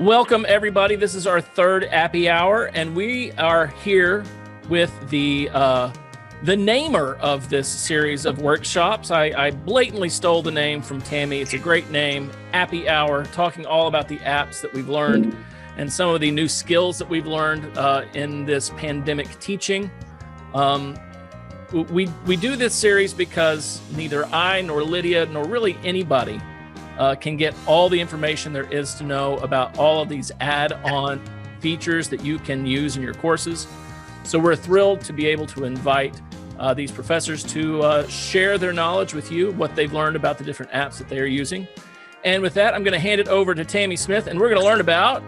Welcome, everybody. This is our third Appy Hour, and we are here with the namer of this series of workshops. I blatantly stole the name from Tami. It's a great name, Appy Hour, talking all about the apps that we've learned and some of the new skills that we've learned in this pandemic teaching. We do this series because neither I nor Lydia nor really anybody can get all the information there is to know about all of these add-on features that you can use in your courses. So we're thrilled to be able to invite these professors to share their knowledge with you, what they've learned about the different apps that they are using. And with that, I'm going to hand it over to Tami Smith, and we're going to learn about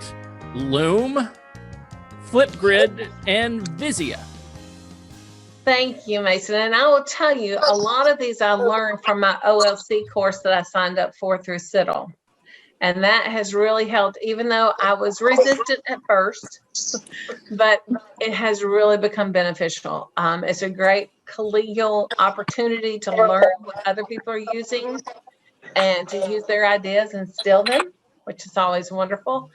Loom, Flipgrid, and Vizia. Thank you, Mason. And I will tell you, a lot of these I learned from my OLC course that I signed up for through CITL. And that has really helped, even though I was resistant at first, but it has really become beneficial. It's a great collegial opportunity to learn what other people are using and to use their ideas and steal them, which is always wonderful.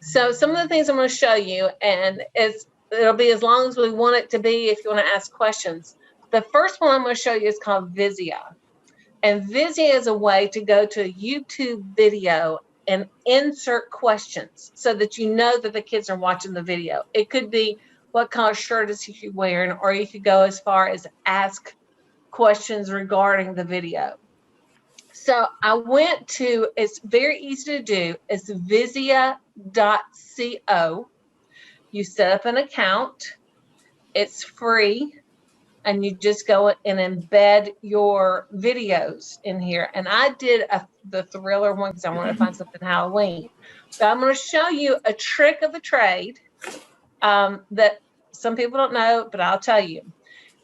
So some of the things I'm going to show you, and it'll be as long as we want it to be if you want to ask questions. The first one I'm going to show you is called Vizia. And Vizia is a way to go to a YouTube video and insert questions so that you know that the kids are watching the video. It could be, what color shirt is he wearing? Or you could go as far as ask questions regarding the video. So I went to, it's very easy to do. It's vizia.co. You set up an account, it's free, and you just go and embed your videos in here. And I did the thriller one because I wanted to find something Halloween. So I'm going to show you a trick of the trade that some people don't know, but I'll tell you.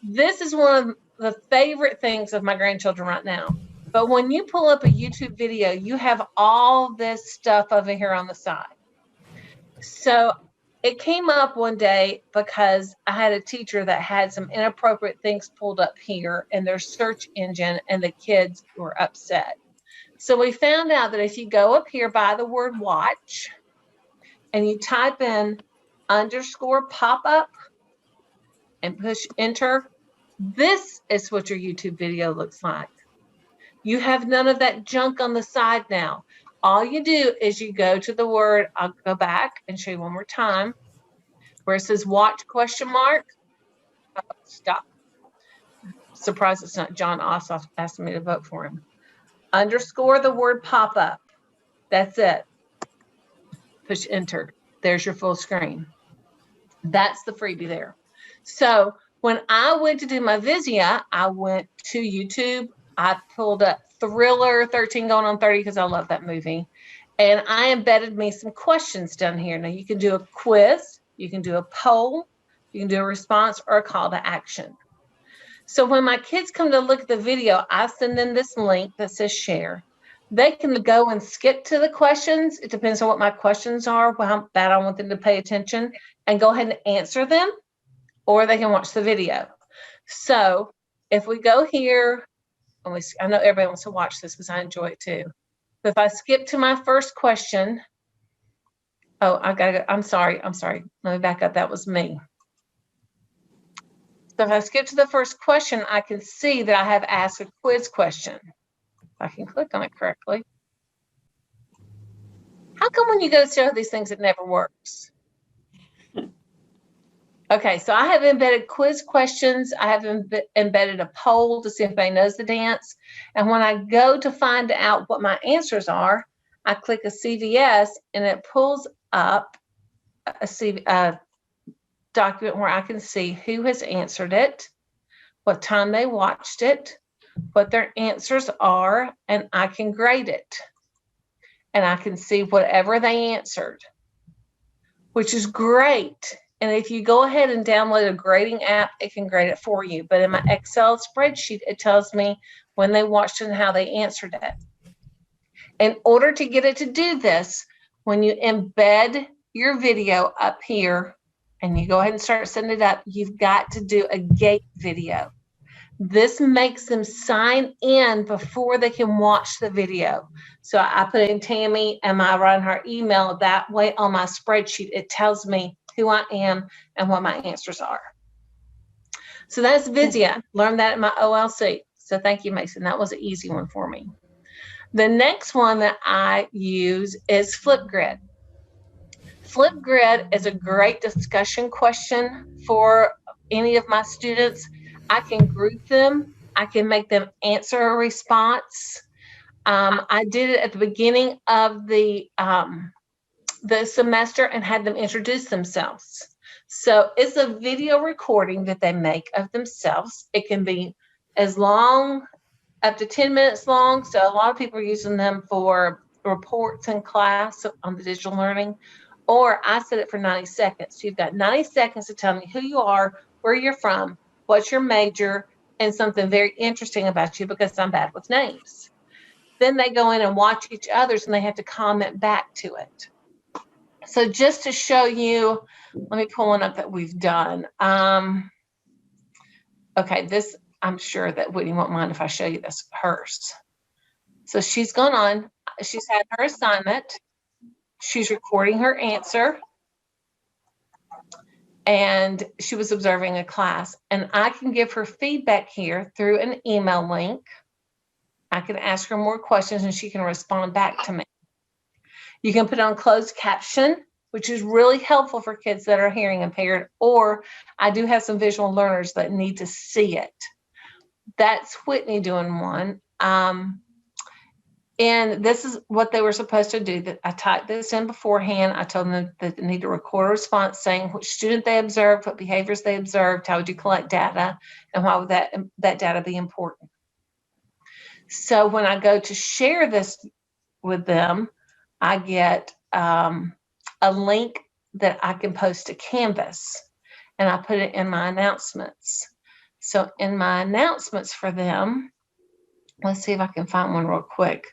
This is one of the favorite things of my grandchildren right now. But when you pull up a YouTube video, you have all this stuff over here on the side. So it came up one day because I had a teacher that had some inappropriate things pulled up here in their search engine, and the kids were upset. So we found out that if you go up here by the word watch and you type in _ pop-up and push enter, this is what your YouTube video looks like. You have none of that junk on the side now. All you do is you go to the word, I'll go back and show you one more time, where it says watch ? Stop. Surprised it's not John Ossoff asking me to vote for him. _ the word pop up. That's it. Push enter. There's your full screen. That's the freebie there. So when I went to do my Vizia, I went to YouTube. I pulled up Thriller 13 going on 30 because I love that movie. And I embedded me some questions down here. Now you can do a quiz, you can do a poll, you can do a response or a call to action. So when my kids come to look at the video, I send them this link that says share. They can go and skip to the questions. It depends on what my questions are, how bad I want them to pay attention, and go ahead and answer them, or they can watch the video. So if we go here, I know everybody wants to watch this because I enjoy it too. But if I skip to my first question, I gotta go. I'm sorry. Let me back up. That was me. So if I skip to the first question, I can see that I have asked a quiz question. If I can click on it correctly. How come when you go to show these things, it never works? Okay, so I have embedded quiz questions. I have embedded a poll to see if anybody knows the dance. And when I go to find out what my answers are, I click a CVS and it pulls up a document where I can see who has answered it, what time they watched it, what their answers are, and I can grade it. And I can see whatever they answered, which is great. And if you go ahead and download a grading app, it can grade it for you. But in my Excel spreadsheet, it tells me when they watched it and how they answered it. In order to get it to do this, when you embed your video up here and you go ahead and start setting it up, you've got to do a gate video. This makes them sign in before they can watch the video. So I put in Tami and I run her email. That way on my spreadsheet, it tells me who I am and what my answers are. So that's Visio. Learned that at my OLC. So thank you, Mason. That was an easy one for me. The next one that I use is Flipgrid. Flipgrid is a great discussion question for any of my students. I can group them. I can make them answer a response. I did it at the beginning of the semester and had them introduce themselves. So it's a video recording that they make of themselves. It can be as long, up to 10 minutes long. So a lot of people are using them for reports in class on the digital learning. Or I set it for 90 seconds. So you've got 90 seconds to tell me who you are, where you're from, what's your major, and something very interesting about you, because I'm bad with names. Then they go in and watch each other's and they have to comment back to it. So just to show you, let me pull one up that we've done. Okay, this, I'm sure that Whitney won't mind if I show you this, hers. So she's gone on, she's had her assignment. She's recording her answer, and she was observing a class, and I can give her feedback here through an email link. I can ask her more questions and she can respond back to me. You can put on closed caption, which is really helpful for kids that are hearing impaired, or I do have some visual learners that need to see it. That's Whitney doing one. And this is what they were supposed to do. That I typed this in beforehand. I told them that they need to record a response saying which student they observed, what behaviors they observed, how would you collect data, and why would that data be important. So when I go to share this with them, I get a link that I can post to Canvas, and I put it in my announcements. So in my announcements for them, let's see if I can find one real quick.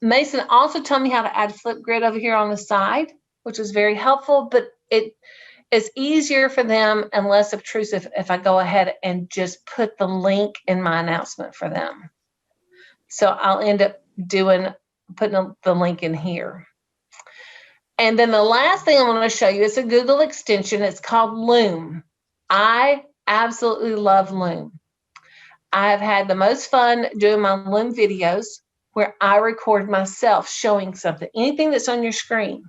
Mason also told me how to add Flipgrid over here on the side, which is very helpful, but it's easier for them and less obtrusive if I go ahead and just put the link in my announcement for them. So I'll end up putting the link in here. And then the last thing I want to show you is a Google extension. It's called Loom. I absolutely love Loom. I've had the most fun doing my Loom videos where I record myself showing something, anything that's on your screen.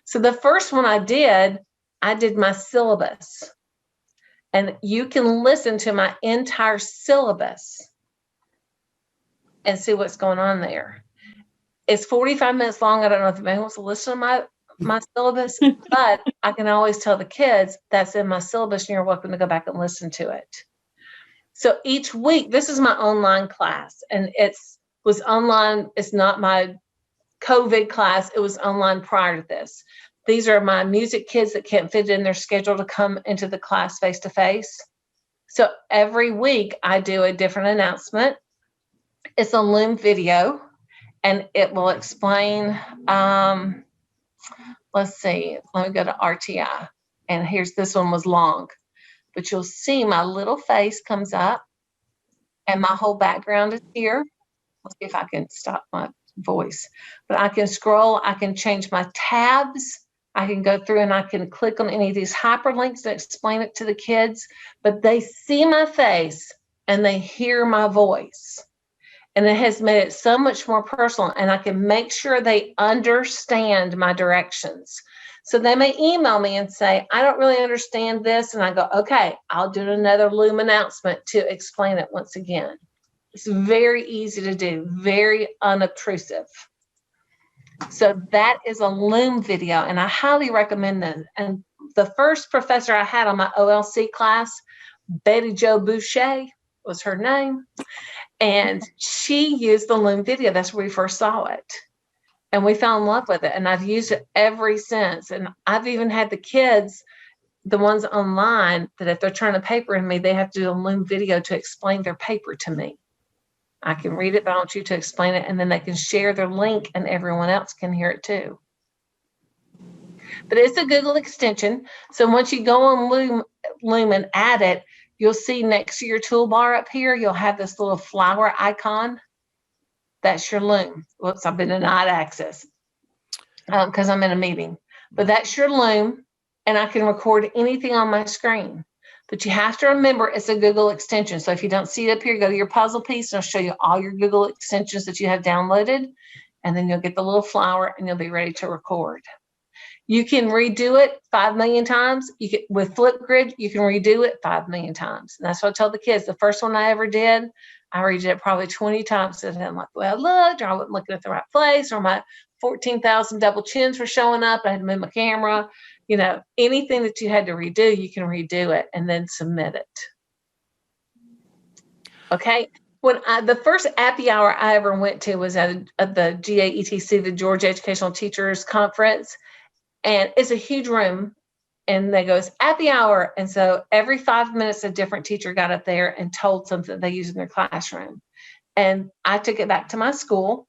So the first one I did my syllabus. And you can listen to my entire syllabus and see what's going on there. It's 45 minutes long. I don't know if anyone wants to listen to my syllabus, but I can always tell the kids that's in my syllabus and you're welcome to go back and listen to it. So each week, this is my online class, and it was online. It's not my COVID class. It was online prior to this. These are my music kids that can't fit in their schedule to come into the class face-to-face. So every week I do a different announcement. It's a Loom video, and it will explain, let's see, let me go to RTI. And this one was long. But you'll see my little face comes up and my whole background is here. Let's see if I can stop my voice. But I can scroll, I can change my tabs. I can go through and I can click on any of these hyperlinks to explain it to the kids. But they see my face and they hear my voice. And it has made it so much more personal. And I can make sure they understand my directions. So they may email me and say, I don't really understand this. And I go, okay, I'll do another Loom announcement to explain it once again. It's very easy to do, very unobtrusive. So that is a Loom video, and I highly recommend them. And the first professor I had on my OLC class, Betty Jo Boucher was her name, and she used the Loom video. That's where we first saw it. And we fell in love with it, and I've used it ever since. And I've even had the kids, the ones online, that if they're turning a paper in me, they have to do a Loom video to explain their paper to me. I can read it, but I want you to explain it, and then they can share their link, and everyone else can hear it too. But it's a Google extension, so once you go on Loom and add it, you'll see next to your toolbar up here, you'll have this little flower icon. That's your Loom. Whoops, I've been denied access because I'm in a meeting. But that's your Loom, and I can record anything on my screen. But you have to remember it's a Google extension. So if you don't see it up here, go to your puzzle piece, and I'll show you all your Google extensions that you have downloaded. And then you'll get the little flower, and you'll be ready to record. You can redo it 5 million times. With Flipgrid, you can redo it 5 million times. And that's what I tell the kids. The first one I ever did, I redid it probably 20 times. And I'm like, well, I looked, or I wasn't looking at the right place, or my 14,000 double chins were showing up. I had to move my camera. You know, anything that you had to redo, you can redo it and then submit it. Okay. When the first Appy Hour I ever went to was at the GAETC, the Georgia Educational Teachers Conference. And it's a huge room. And they go, it's Appy Hour. And so every 5 minutes, a different teacher got up there and told something they use in their classroom. And I took it back to my school,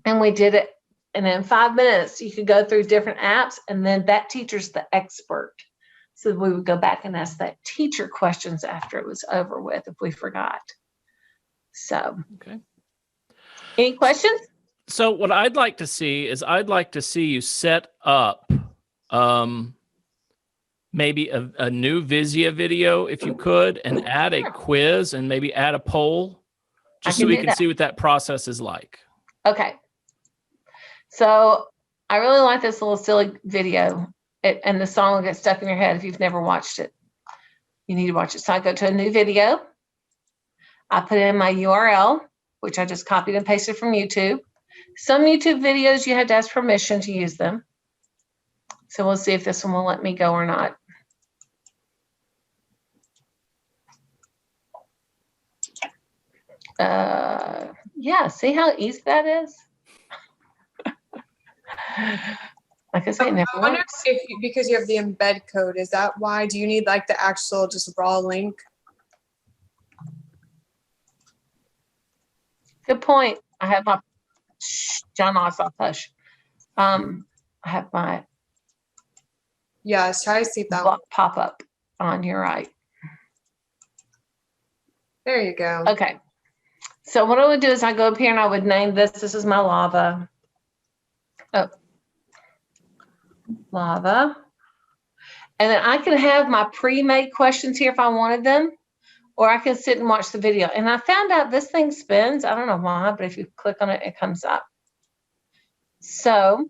and we did it. And in 5 minutes, you could go through different apps, and then that teacher's the expert. So we would go back and ask that teacher questions after it was over with if we forgot. So, okay. Any questions? So what I'd like to see is you set up maybe a new Vizia video, if you could, and add a quiz and maybe add a poll, just so we can see what that process is like. Okay. So I really like this little silly video, and the song will get stuck in your head if you've never watched it. You need to watch it. So I go to a new video. I put in my URL, which I just copied and pasted from YouTube. Some YouTube videos, you have to ask permission to use them. So we'll see if this one will let me go or not. Yeah, see how easy that is? Like I say, I wonder if because you have the embed code, is that why? Do you need like the actual just raw link? Good point. I have my John Ossoff hush. I have my Yes, try to see if that one. Pop up on your right. There you go. Okay. So what I would do is I go up here and I would name this. This is my lava. Oh, lava. And then I can have my pre-made questions here if I wanted them, or I can sit and watch the video. And I found out this thing spins. I don't know why, but if you click on it, it comes up. So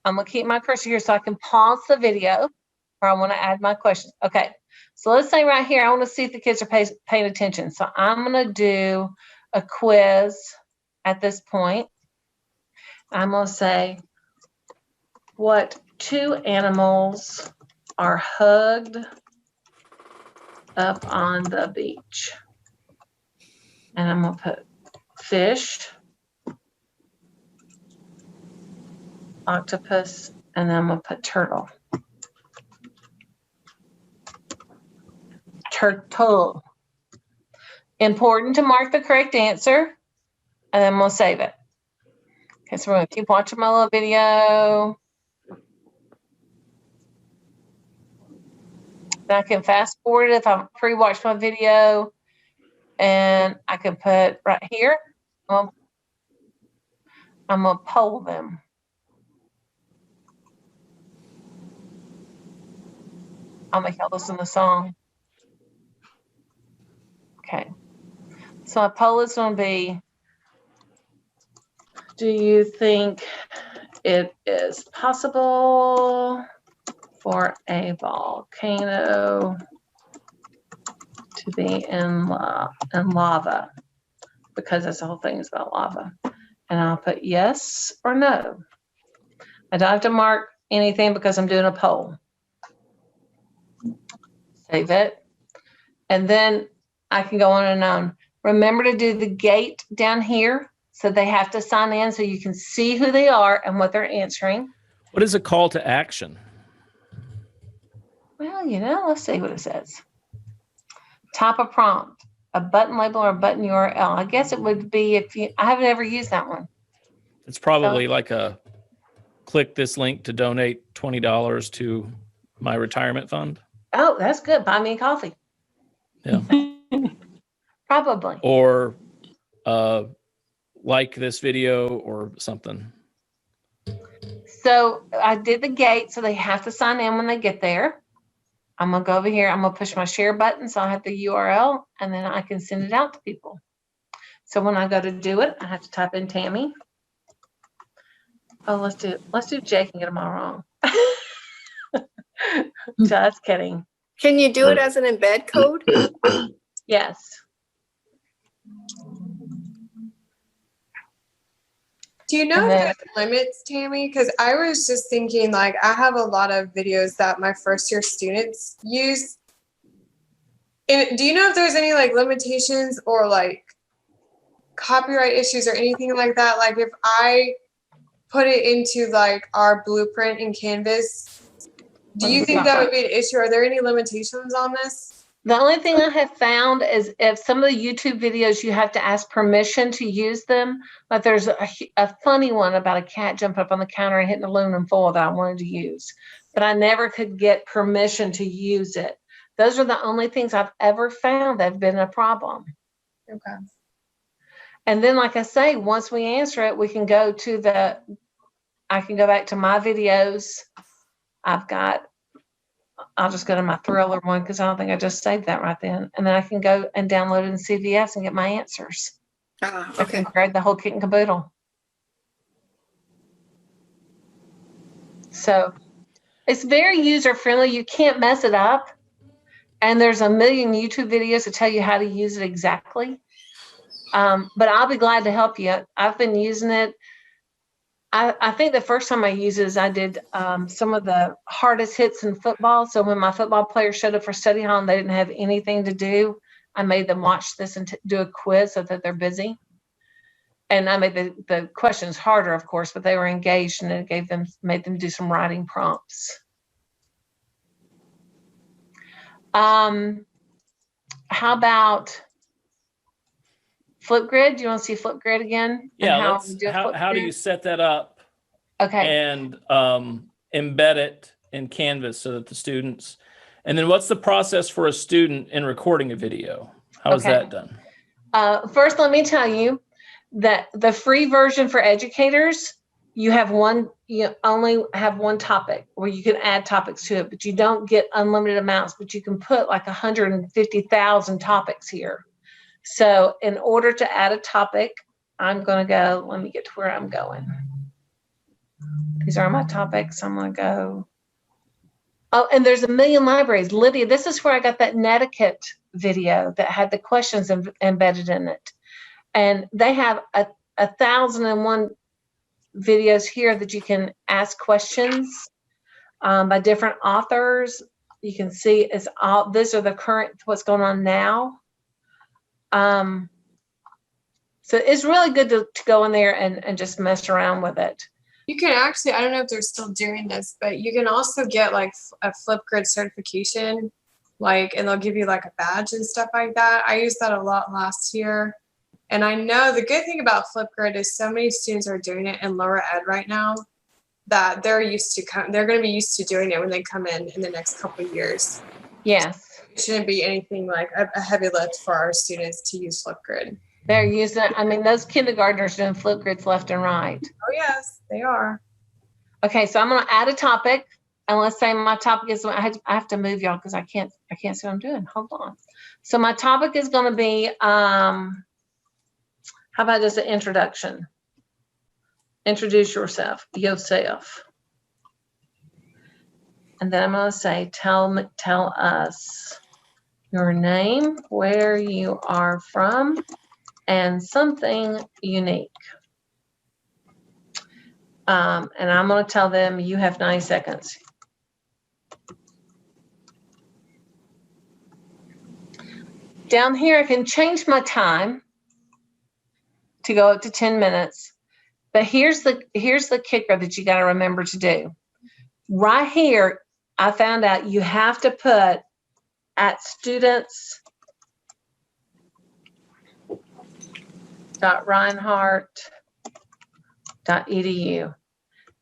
I'm going to keep my cursor here so I can pause the video, or I want to add my questions. Okay. So let's say right here, I want to see if the kids are paying attention. So I'm going to do a quiz at this point. I'm going to say, what two animals are hugged up on the beach? And I'm going to put fish, octopus, and then I'm going to put turtle. Turtle. Important to mark the correct answer, and then we'll save it. Okay, so we're going to keep watching my little video. Then I can fast forward it if I've pre-watched my video, and I can put right here. I'm going to poll them. I'm going to help us in the song. Okay, so my poll is going to be, do you think it is possible for a volcano to be in lava? Because this whole thing is about lava. And I'll put yes or no. I don't have to mark anything because I'm doing a poll. Save it. And then I can go on and on. Remember to do the gate down here. So they have to sign in so you can see who they are and what they're answering. What is a call to action? Well, let's see what it says. Type a prompt, a button label or a button URL. I guess it would be I haven't ever used that one. It's probably like a click this link to donate $20 to my retirement fund. Oh, that's good. Buy me a coffee. Yeah. Probably. Or like this video or something. So I did the gate, so they have to sign in when they get there. I'm gonna go over here. I'm gonna push my share button, so I have the URL, and then I can send it out to people. So when I go to do it, I have to type in Tami. Oh, let's do Jake and get them all wrong. Just kidding. Can you do it as an embed code? Yes. Do you know And if then- there's limits, Tammy? Because I was just thinking, like, I have a lot of videos that my first year students use. And do you know if there's any like limitations or like copyright issues or anything like that? Like if I put it into like our blueprint in Canvas, do you think that would be an issue? Are there any limitations on this? The only thing I have found is if some of the YouTube videos you have to ask permission to use them. Like there's a funny one about a cat jumping up on the counter and hitting aluminum foil that I wanted to use, but I never could get permission to use it. Those are the only things I've ever found that have been a problem. Okay. And then, like I say, once we answer it, we can go to I can go back to my videos. I'll just go to my Thriller one because I don't think I just saved that right then. And then I can go and download it in CVS and get my answers. Ah, I okay. can create the whole kit and caboodle. So it's very user friendly. You can't mess it up. And there's a million YouTube videos to tell you how to use it exactly. But I'll be glad to help you. I've been using it. I think the first time I used it is I did some of the hardest hits in football. So when my football players showed up for study hall and they didn't have anything to do, I made them watch this and do a quiz so that they're busy. And I made the questions harder, of course, but they were engaged, and it made them do some writing prompts. How about Flipgrid? Do you want to see Flipgrid again? Yeah. And How do you set that up? Okay. And embed it in Canvas so that the students, and then what's the process for a student in recording a video? How is Okay. that done? First, let me tell you that the free version for educators, you only have one topic where you can add topics to it, but you don't get unlimited amounts, but you can put like 150,000 topics here. So in order to add a topic, I'm going to go, let me get to where I'm going. These are my topics. I'm going to go. Oh, and there's a million libraries. Lydia, this is where I got that netiquette video that had the questions embedded in it. And they have 1,001 videos here that you can ask questions by different authors. You can see it's all, these are the current, what's going on now. So it's really good to go in there and just mess around with it. You can actually, I don't know if they're still doing this, but you can also get like a Flipgrid certification, like, and they'll give you like a badge and stuff like that. I used that a lot last year. And I know the good thing about Flipgrid is so many students are doing it in lower ed right now that they're going to be used to doing it when they come in the next couple of years. Yes. It shouldn't be anything like a heavy lift for our students to use Flipgrid. They're using it. I mean, those kindergartners doing Flipgrids left and right. Oh, yes, they are. Okay, so I'm going to add a topic. And let's say my topic is, I have to move y'all because I can't see what I'm doing. Hold on. So my topic is going to be, how about just an introduction? Introduce yourself. And then I'm going to say, tell us your name, where you are from, and something unique. And I'm going to tell them you have 90 seconds. Down here, I can change my time to go up to 10 minutes. But here's the kicker that you got to remember to do. Right here, I found out you have to put at students.reinhardt.edu.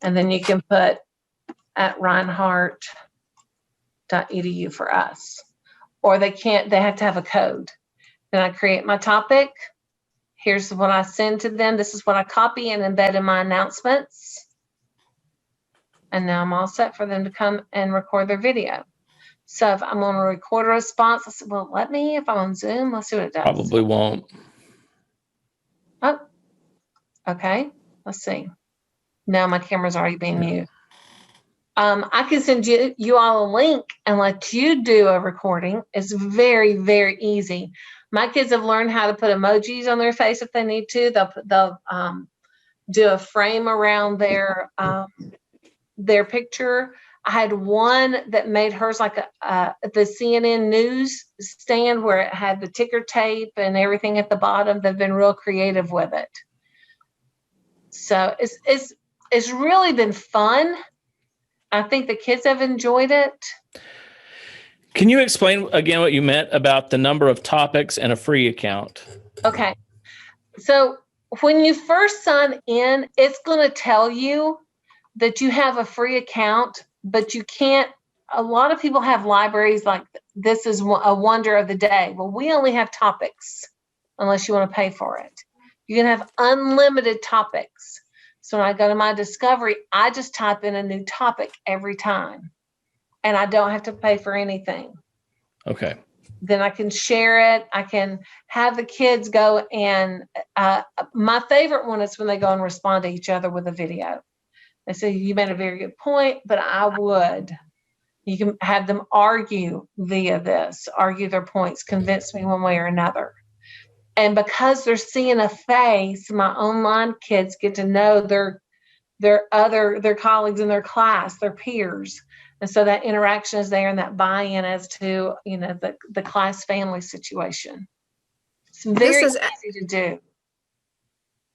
And then you can put at reinhardt.edu for us. or they have to have a code. Then I create my topic. Here's what I send to them. This is what I copy and embed in my announcements. And now I'm all set for them to come and record their video. So if I'm going to record a response, I said, well, if I'm on Zoom, let's see what it does. Probably won't. Oh, okay. Let's see. No, my camera's already being muted. I can send you all a link and let you do a recording. It's very, very easy. My kids have learned how to put emojis on their face if they need to. They'll do a frame around their picture. I had one that made hers like the CNN news stand where it had the ticker tape and everything at the bottom. They've been real creative with it. So it's really been fun. I think the kids have enjoyed it. Can you explain again what you meant about the number of topics and a free account? Okay. So when you first sign in, it's going to tell you that you have a free account, but you can't. A lot of people have libraries like this is a wonder of the day. Well, we only have topics unless you want to pay for it. You can have unlimited topics. So when I go to my discovery, I just type in a new topic every time and I don't have to pay for anything. Okay. Then I can share it. I can have the kids go and my favorite one is when they go and respond to each other with a video. They say, you made a very good point, but I would. You can have them argue via this, argue their points, convince me one way or another. And because they're seeing a face, my online kids get to know their colleagues in their class, their peers. And so that interaction is there and that buy-in as to, the class family situation. It's very easy to do.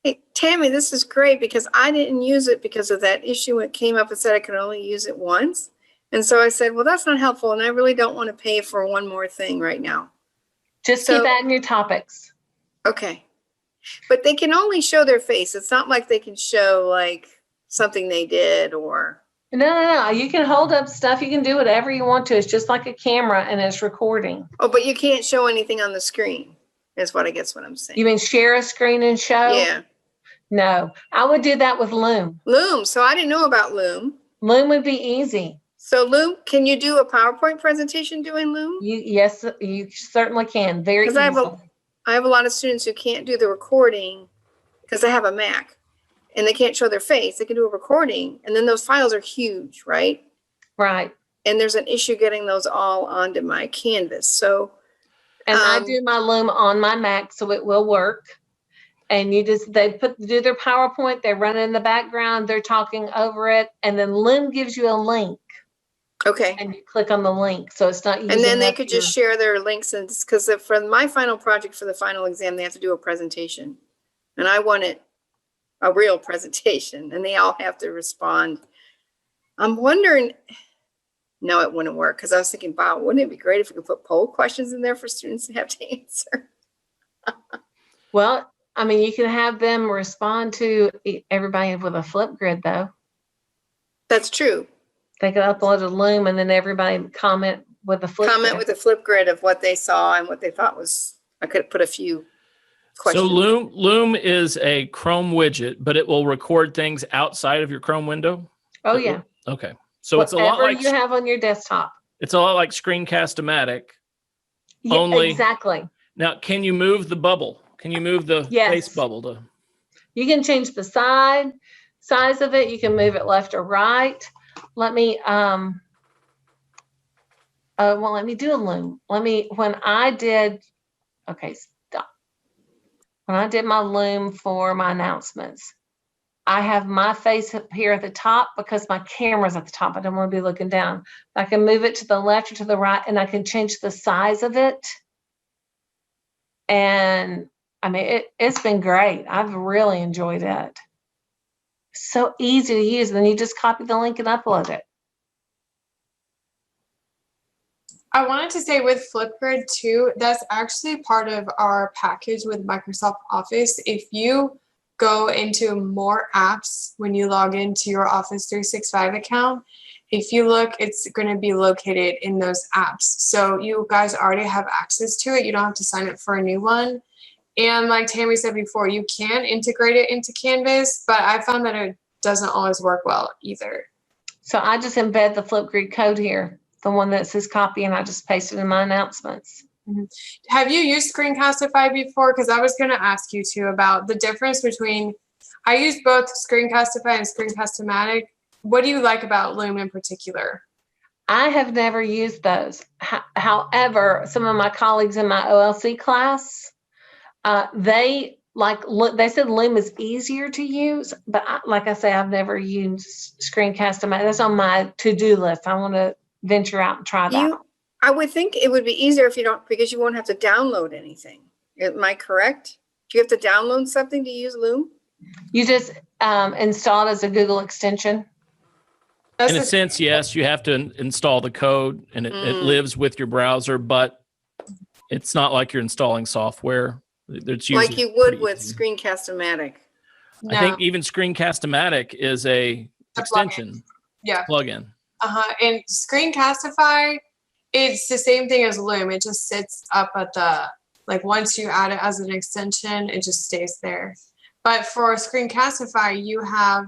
Hey, Tammy, this is great because I didn't use it because of that issue. It came up and said I could only use it once. And so I said, well, that's not helpful. And I really don't want to pay for one more thing right now. Just keep adding your topics. Okay. But they can only show their face. It's not like they can show like something they did or. No. You can hold up stuff. You can do whatever you want to. It's just like a camera and it's recording. Oh, but you can't show anything on the screen is what I'm saying. You mean share a screen and show? Yeah. No, I would do that with Loom. Loom. So I didn't know about Loom. Loom would be easy. So Loom, can you do a PowerPoint presentation doing Loom? Yes, you certainly can. Very easy. I have a lot of students who can't do the recording because they have a Mac and they can't show their face. They can do a recording and then those files are huge, right? Right. And there's an issue getting those all onto my Canvas. So, and I do my Loom on my Mac, so it will work. And they do their PowerPoint, they run it in the background, they're talking over it, and then Loom gives you a link. Okay. And you click on the link, so it's not using. And then they could just share their links, and because for my final project for the final exam, they have to do a presentation, and I want it a real presentation, and they all have to respond. I'm wondering. No, it wouldn't work because I was thinking, wow, wouldn't it be great if we could put poll questions in there for students to have to answer? Well, I mean, you can have them respond to everybody with a Flipgrid, though. That's true. They could upload a Loom and then everybody comment with a Flipgrid. Comment with a Flipgrid of what they saw and what they thought was, I could put a few questions. So Loom is a Chrome widget, but it will record things outside of your Chrome window? Oh, yeah. Okay. So it's a lot like you have on your desktop. It's a lot like Screencast-O-Matic. Yeah, only exactly. Now, can you move the bubble? Can you move the face bubble to? You can change the size of it. You can move it left or right. Let me let me do a Loom. When I did my Loom for my announcements, I have my face up here at the top because my camera's at the top. I don't want to be looking down. I can move it to the left or to the right, and I can change the size of it. And I mean, it's been great. I've really enjoyed it. So easy to use. Then you just copy the link and upload it. I wanted to say with Flipgrid too, that's actually part of our package with Microsoft Office. If you go into more apps when you log into your Office 365 account if you look, it's going to be located in those apps. So you guys already have access to it. You don't have to sign up for a new one. And like Tammy said before, you can integrate it into Canvas, but I found that it doesn't always work well either. So I just embed the Flipgrid code here, the one that says copy, and I just paste it in my announcements. Have you used Screencastify before? Because I was going to ask you too about the difference between, I use both Screencastify and Screencast-O-Matic. What do you like about Loom in particular? I have never used those. However, some of my colleagues in my OLC class, they said Loom is easier to use, but like I say, I've never used Screencast-O-Matic. That's on my to-do list. I want to venture out and try that. I would think it would be easier if you don't, because you won't have to download anything. Am I correct? Do you have to download something to use Loom? You just install it as a Google extension. In a sense, yes, you have to install the code, and it lives with your browser, but it's not like you're installing software. It's like you would with Screencast-O-Matic. I think even Screencast-O-Matic is a extension. Yeah. Plugin. And Screencastify, it's the same thing as Loom. It just sits up at the, like once you add it as an extension, it just stays there. But for Screencastify, you have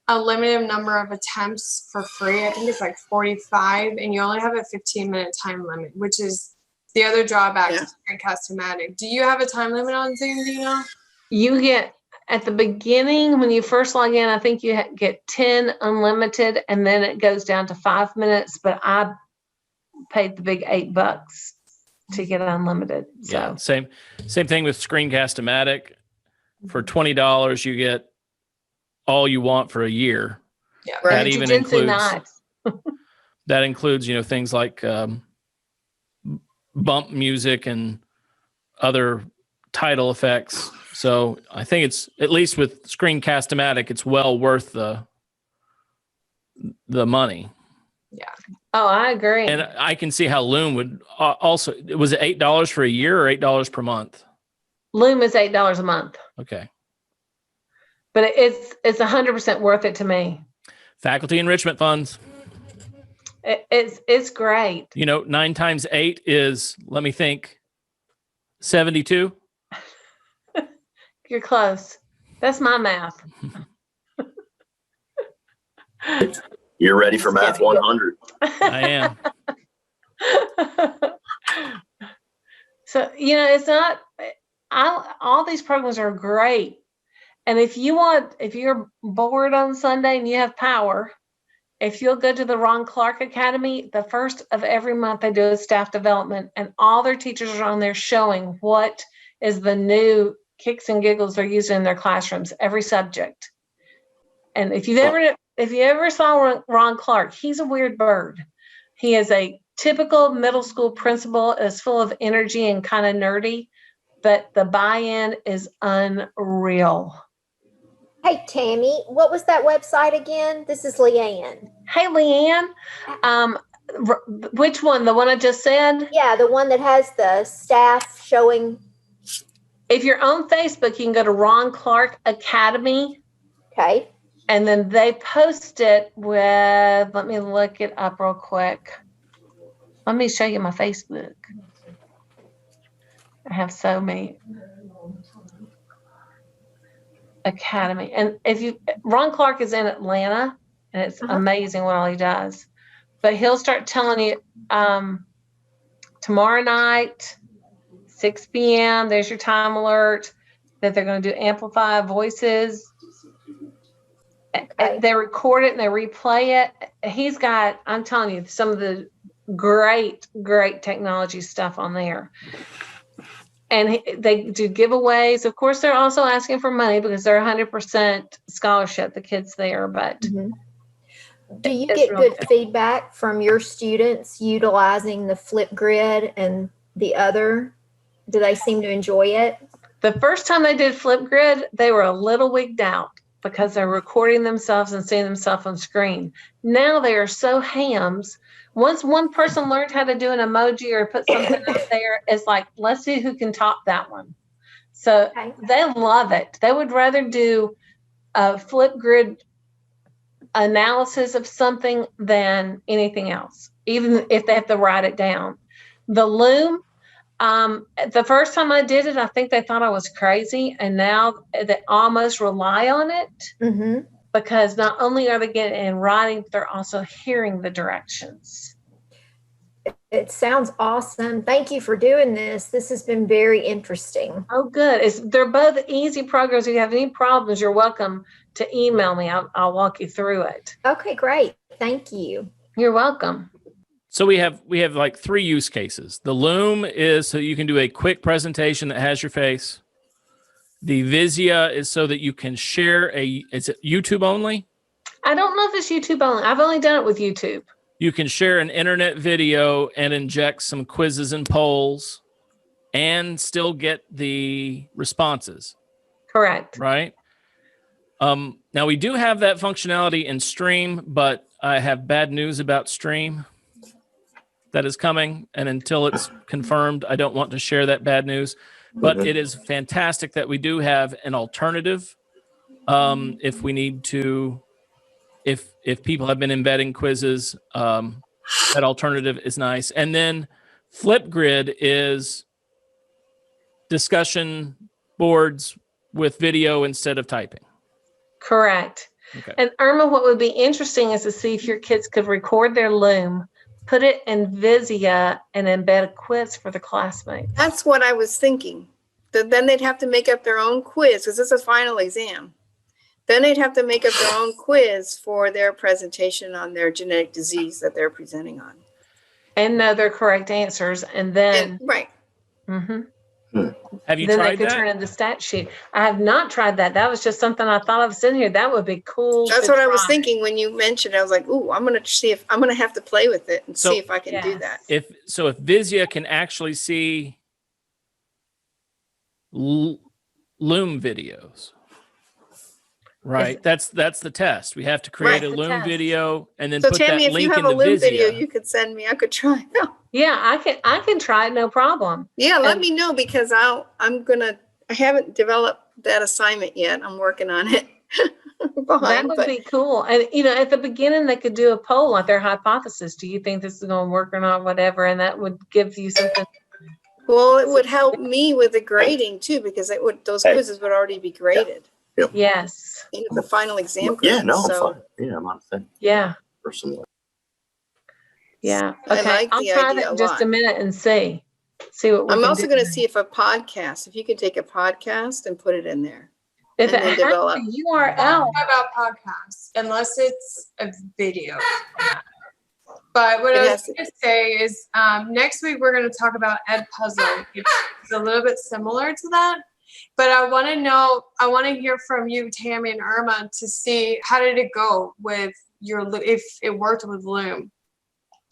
a limited number of attempts for free. I think it's like 45, and you only have a 15-minute time limit, which is the other drawback to Screencast-O-Matic. Do you have a time limit on Zoom, do you know? You get, at the beginning, when you first log in, I think you get 10 unlimited, and then it goes down to 5 minutes, but I paid the big $8 to get unlimited. So. Yeah, same thing with Screencast-O-Matic. For $20, you get all you want for a year. Yeah, that even includes things like bump music and other title effects. So I think it's, at least with Screencast-O-Matic, it's well worth the money. Yeah. Oh, I agree. And I can see how Loom would also. Was it $8 for a year or $8 per month? Loom is $8 a month. Okay. But it's 100% worth it to me. Faculty enrichment funds. It's great. 9 times 8 is, let me think, 72. You're close. That's my math. You're ready for Math 100. I am. So, it's not, all these programs are great. And if you're bored on Sunday and you have power, if you'll go to the Ron Clark Academy, the first of every month they do a staff development, and all their teachers are on there showing what is the new kicks and giggles they're using in their classrooms, every subject. And if you ever saw Ron Clark, he's a weird bird. He is a typical middle school principal, is full of energy and kind of nerdy, but the buy-in is unreal. Hey, Tammy, what was that website again? This is Leanne. Hey, Leanne. Which one? The one I just said? Yeah, the one that has the staff showing. If you're on Facebook, you can go to Ron Clark Academy. Okay. And then they post it with, let me look it up real quick. Let me show you my Facebook. I have so many. Academy. And Ron Clark is in Atlanta, and it's amazing what all he does. But he'll start telling you tomorrow night, 6 p.m., there's your time alert, that they're going to do Amplify Voices. Okay. They record it and they replay it. He's got, I'm telling you, some of the great technology stuff on there. And they do giveaways. Of course, they're also asking for money because they're 100% scholarship, the kids there. But do you get good feedback from your students utilizing the Flipgrid and the other? Do they seem to enjoy it? The first time they did Flipgrid, they were a little wigged out because they're recording themselves and seeing themselves on screen. Now they are so hams. Once one person learned how to do an emoji or put something up there, it's like, let's see who can top that one. So They love it. They would rather do a Flipgrid analysis of something than anything else, even if they have to write it down. The Loom, the first time I did it, I think they thought I was crazy, and now they almost rely on it because not only are they getting it in writing, but they're also hearing the directions. It sounds awesome. Thank you for doing this. This has been very interesting. Oh, good. They're both easy programs. If you have any problems, you're welcome to email me. I'll walk you through it. Okay, great. Thank you. You're welcome. So we have like 3 use cases. The Loom is so you can do a quick presentation that has your face. The Vizia is so that you can share is it YouTube only? I don't know if it's YouTube only. I've only done it with YouTube. You can share an internet video and inject some quizzes and polls and still get the responses. Correct. Right? Now we do have that functionality in Stream, but I have bad news about Stream that is coming. And until it's confirmed, I don't want to share that bad news. But it is fantastic that we do have an alternative. If we need to, if people have been embedding quizzes, that alternative is nice. And then Flipgrid is discussion boards with video instead of typing. Correct. Okay. And Irma, what would be interesting is to see if your kids could record their Loom, put it in Vizia, and embed a quiz for the classmates. That's what I was thinking. Then they'd have to make up their own quiz because it's a final exam. Then they'd have to make up their own quiz for their presentation on their genetic disease that they're presenting on. And know their correct answers. And then, Right. Have you then tried they could that? turn in the stat sheet. I have not tried that. That was just something I thought of sitting here. That would be cool. That's to what I was try. thinking when you mentioned it. I was like, ooh, I'm going to see if I'm going to have to play with it and So- see if I can do Yes. that. If Vizia can actually see Loom videos, right? That's the test. We have to create Right. a The Loom test. video and then So put Tammy, that if you link have in a the Loom Vizia. video you could send me, I could try. Yeah, I can try it, no problem. Yeah, let And- me know because I haven't developed that assignment yet. I'm working on it. That Behind, would but be cool. And at the beginning they could do a poll like their hypothesis. Do you think this is going to work or not? Whatever, and that would give you something. well, it would help me with the grading too because those quizzes would already be graded Yes. in the final exam. Yeah, no, I'm so, fine. Yeah, I'm not a thing Yeah. personally. Yeah. I Okay. like I'll the try idea that a in just lot. a minute and see what we I'm can also do. going to see if if you can take a podcast and put it in there. If and it then has develop. a URL. About podcasts, unless it's a video. But what It I has was to- going to say is next week we're going to talk about Ed Puzzle. It's a little bit similar to that. But I want to hear from you, Tammy and Irma, to see how did it go with if it worked with Loom.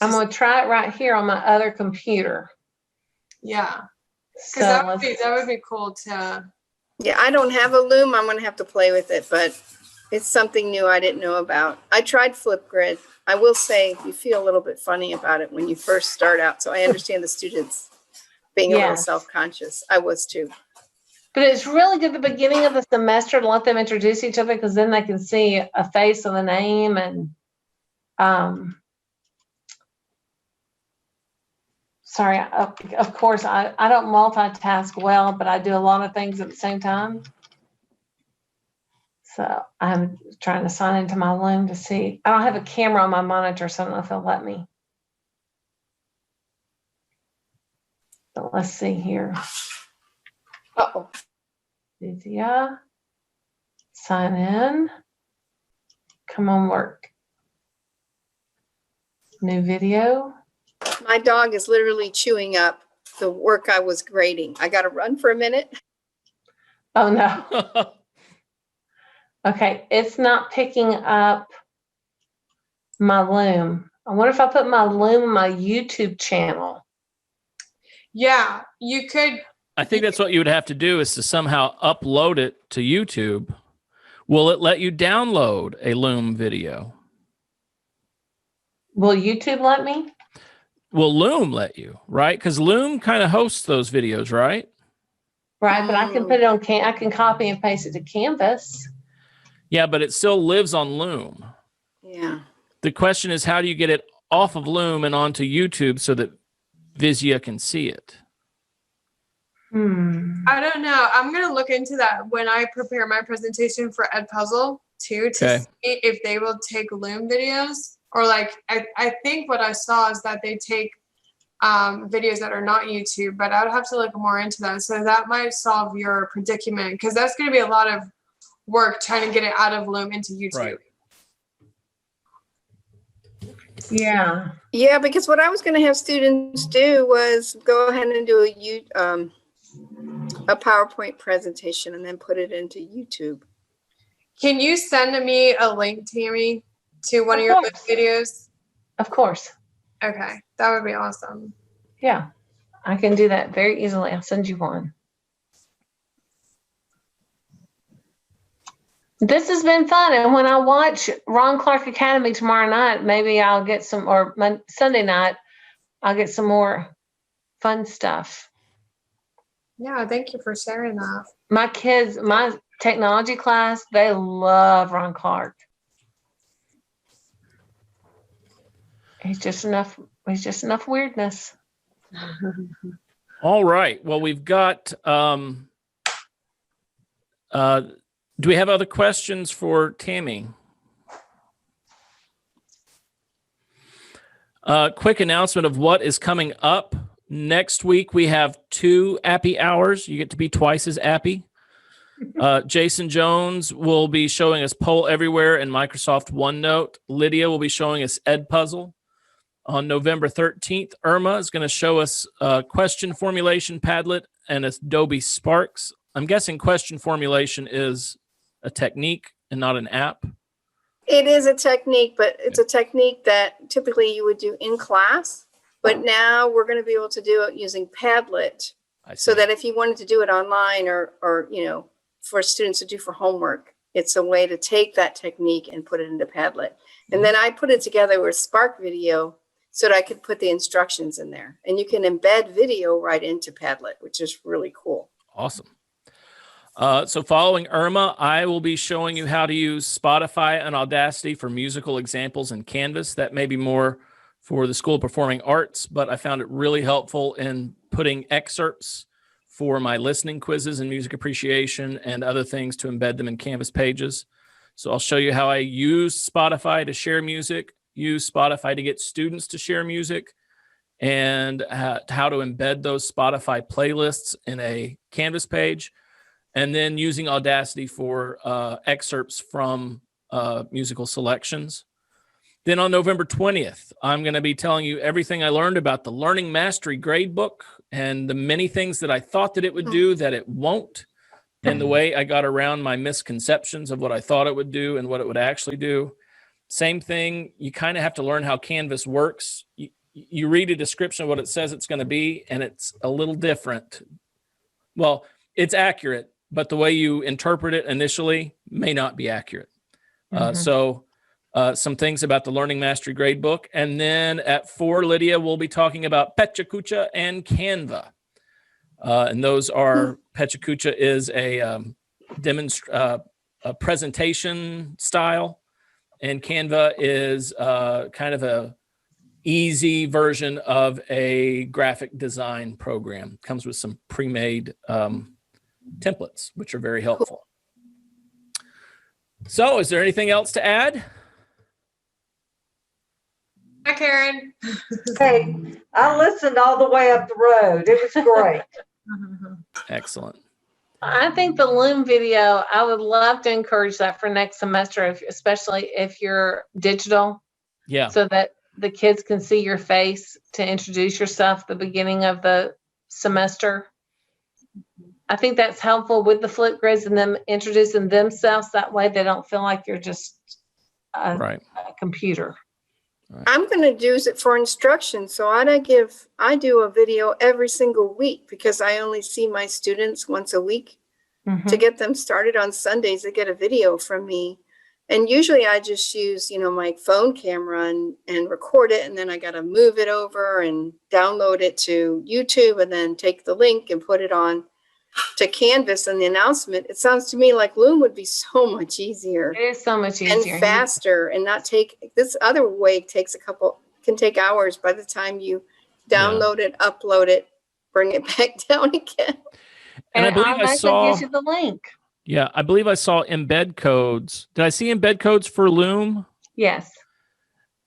I'm going to try it right here on my other computer. Yeah. So Because that would be cool to. Yeah, I don't have a Loom. I'm going to have to play with it, but it's something new I didn't know about. I tried Flipgrid. I will say you feel a little bit funny about it when you first start out. So I understand the students being a little Yes. self-conscious. I was too. But it's really good at the beginning of the semester to let them introduce each other because then they can see a face of a name and sorry, of course I don't multitask well, but I do a lot of things at the same time. So I'm trying to sign into my Loom to see. I don't have a camera on my monitor, so I don't know if they'll let me. But let's see here. Uh-oh. Vizia. Sign in. Come on, work. New video. My dog is literally chewing up the work I was grading. I got to run for a minute. Oh no. Okay, it's not picking up my Loom. I wonder if I put my Loom on my YouTube channel. Yeah, you could. I think that's what you would have to do is to somehow upload it to YouTube. Will it let you download a Loom video? Will YouTube let me? Will Loom let you, right? Because Loom kind of hosts those videos, right? Right, but I can put it on I can copy and paste it to Canvas. Yeah, but it still lives on Loom. Yeah. The question is, how do you get it off of Loom and onto YouTube so that Vizia can see it? I don't know. I'm gonna look into that when I prepare my presentation for Edpuzzle too, to Okay. see if they will take Loom videos, or like I think what I saw is that they take videos that are not YouTube, but I would have to look more into that. So that might solve your predicament, because that's going to be a lot of work trying to get it out of Loom into YouTube. Right. Yeah. Yeah, because what I was going to have students do was go ahead and do a PowerPoint presentation and then put it into YouTube. Can you send me a link, Tammy, to one of your course. videos? Of course. Okay, that would be awesome. Yeah. I can do that very easily. I'll send you one. This has been fun. And when I watch Ron Clark Academy tomorrow night, maybe I'll get some, or Sunday night, I'll get some more fun stuff. Yeah, thank you for sharing that. My kids, my technology class, they love Ron Clark. He's just enough weirdness. All right. Well, we've got, do we have other questions for Tammy? Quick announcement of what is coming up. Next week, we have 2 Appy hours. You get to be twice as Appy. Jason Jones will be showing us Poll Everywhere and Microsoft OneNote. Lydia will be showing us Edpuzzle. On November 13th, Irma is going to show us question formulation Padlet and Adobe Sparks. I'm guessing question formulation is a technique and not an app. It is a technique, but it's a technique that typically you would do in class. But now we're going to be able to do it using Padlet, so that if you wanted to do it online or you know, for students to do for homework, it's a way to take that technique and put it into Padlet. And then I put it together with Spark Video so that I could put the instructions in there. And you can embed video right into Padlet, which is really cool. Awesome. So following Irma, I will be showing you how to use Spotify and Audacity for musical examples in Canvas. That may be more for the School of Performing Arts, but I found it really helpful in putting excerpts for my listening quizzes and music appreciation and other things to embed them in Canvas pages. So I'll show you how I use Spotify to share music, use Spotify to get students to share music, and how to embed those Spotify playlists in a Canvas page, and then using Audacity for excerpts from musical selections. Then on November 20th, I'm going to be telling you everything I learned about the Learning Mastery Gradebook and the many things that I thought that it would do that it won't, and the way I got around my misconceptions of what I thought it would do and what it would actually do. Same thing, you kind of have to learn how Canvas works. You read a description of what it says it's going to be, and it's a little different. Well, it's accurate, but the way you interpret it initially may not be accurate. So some things about the Learning Mastery Gradebook. And then at 4, Lydia will be talking about PechaKucha and Canva. And those are, PechaKucha is a presentation style, and Canva is kind of a easy version of a graphic design program. Comes with some pre-made templates, which are very helpful. So is there anything else to add? Hi, Karen. Hey, I listened all the way up the road. It was great. Excellent. I think the Loom video, I would love to encourage that for next semester, especially if you're digital. Yeah. So that the kids can see your face to introduce yourself at the beginning of the semester. I think that's helpful with the Flipgrids and them introducing themselves. That way they don't feel like you're just a computer. I'm going to use it for instruction. So I do a video every single week because I only see my students once a week. To get them started on Sundays, they get a video from me. And usually I just use, my phone camera and record it. And then I got to move it over and download it to YouTube and then take the link and put it on to Canvas and the announcement, it sounds to me like Loom would be so much easier It is so much and easier. faster, and not take, this other way can take hours by the time you download it, upload it, bring it back down again. And I believe I saw, gives you the link. yeah, I believe I saw embed codes. Did I see embed codes for Loom? Yes.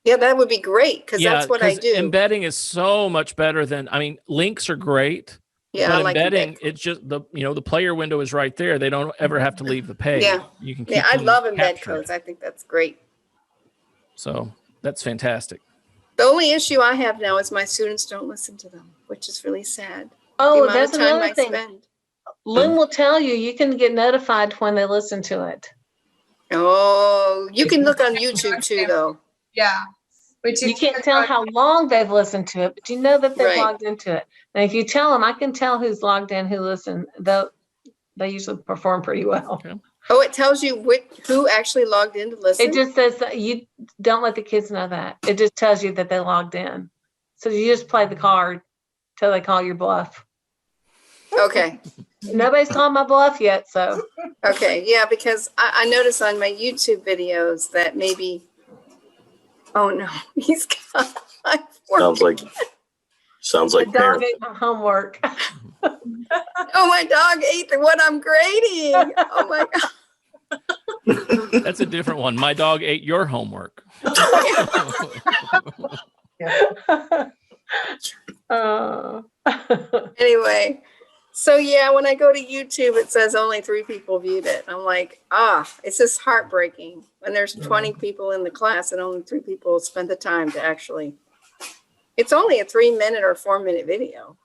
Yeah, that would be great, because Yeah, that's what I 'cause do. embedding is so much better than, I mean, links are great. Yeah, but I like embedding, embed. it's just the player window is right there. They don't ever have to leave the page. Yeah. You can keep Yeah, I them love embed captured. codes. I think that's great. So that's fantastic. The only issue I have now is my students don't listen to them, which is really sad. Oh, the amount that's of time another I thing. spend. Loom will tell you. You can get notified when they listen to it. Oh, you can look on YouTube too, though. Yeah. Which You can't tell how long they've listened to it, but you know that they've Right. logged into it. And if you tell them, I can tell who's logged in, who listened. They usually perform pretty well. Okay. Oh, it tells you who actually logged in to listen? It just says that you don't let the kids know that. It just tells you that they logged in. So you just play the card till they call your bluff. Okay. Nobody's called my bluff yet, so. Okay. Yeah, because I notice on my YouTube videos that maybe, oh no, he's got my work. Sounds like The dog parents. ate my homework. Oh, my dog ate what I'm grading. Oh my God. That's a different one. My dog ate your homework. Anyway, so yeah, when I go to YouTube, it says only 3 people viewed it. I'm like, it's just heartbreaking when there's 20 people in the class and only 3 people spend the time to actually. It's only a 3-minute or 4-minute video.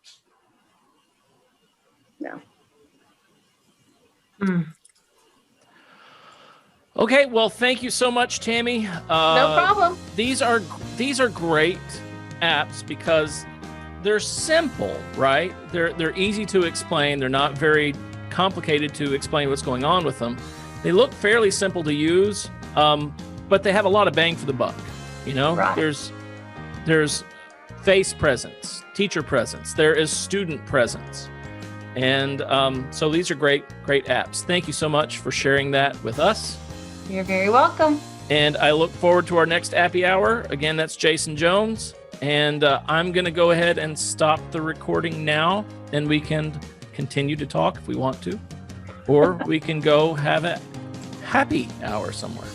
No. Okay, well, thank you so much, Tami. No problem. These are great apps because they're simple, right? They're easy to explain. They're not very complicated to explain what's going on with them. They look fairly simple to use, but they have a lot of bang for the buck. You know, Right. There's face presence, teacher presence. There is student presence. And so these are great apps. Thank you so much for sharing that with us. You're very welcome. And I look forward to our next Appy Hour. Again, that's Jason Jones. And I'm going to go ahead and stop the recording now, and we can continue to talk if we want to. Or we can go have a happy hour somewhere.